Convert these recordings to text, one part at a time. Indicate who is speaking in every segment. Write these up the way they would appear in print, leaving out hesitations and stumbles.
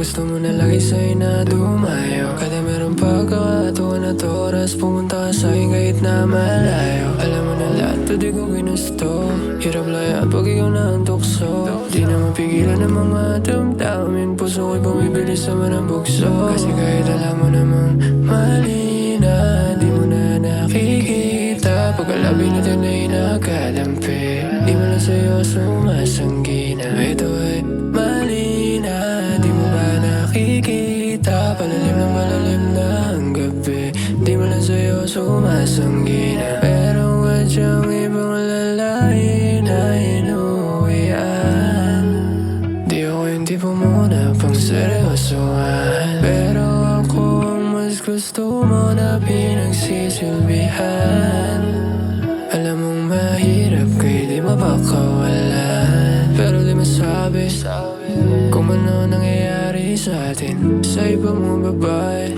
Speaker 1: Gusto mo na lagi sa'yo na dumayo. Kada meron pagkakataon at oras, pumunta ka sa'kin kahit na malayo. Alam mo na lahat to di ko ginusto. Hirap laya pag ikaw na ang tukso. Di na mapigilan ang mga damdamin. Puso ko'y bumibilis sa manang bugso. Kasi kahit alam mo namang mali na, di mo na nakikita. Pagkalabi natin ay nakadampi. Di mo lang sa'yo sumasanggi na ito ay mali na. Di mo ba nakikita? Palalim ng malalim na ang gabi. Di mo lang sa'yo sumasanggi na. Pero wadyang ibang lalahin na inuwian. Di ako yung tipo mo na pang seryosohan. Pero ako ang mas gusto mo na pinagsisilbihan. Alam mong mahirap kaya di mapakawalan. Pero di masabi kung ano nangyayari sa atin sa iba mong babae.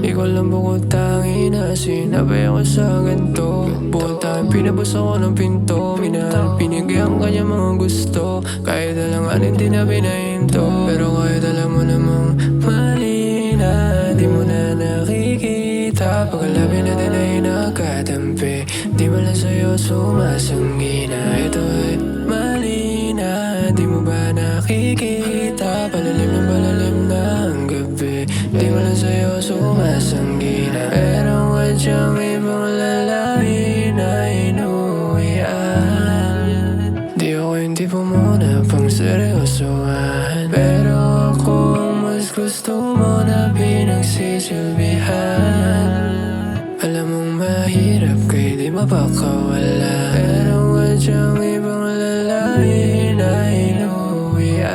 Speaker 1: Ikaw lang bukod tangi na sinabi ako sa ganito. Bukod tanging pinabos ako ng pinto. Minahal pinigay ang kanyang mga gusto. Kahit alanganin di na pinahinto. Pero kahit alam mo namang mali na, di mo na nakikita. Pagkalabi natin ay nakadampi. Di mo lang sa'yo sumasanggi na ito ay mali na. Di mo ba nakikita? Palalim ng palalim na ang gabi. Di mo lang sa'yo sumasanggi na. Pero wadyang ibang lalaki na inuwian. Di ako yung tipo mo na pang seryosohan. Pero ako ang mas gusto mo na pinagsisilbihan. Alam mong mahirap kaya di mapakawalan. Pero wadyang ibang lalaki na inuwian.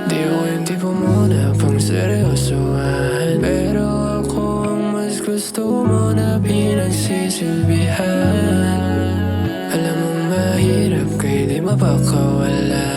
Speaker 1: Di ako yung tipo mo na pang seryosohan. Pero ako ang mas gusto mo na pinagsisilbihan. Alam mong mahirap kaya di mapakawalan.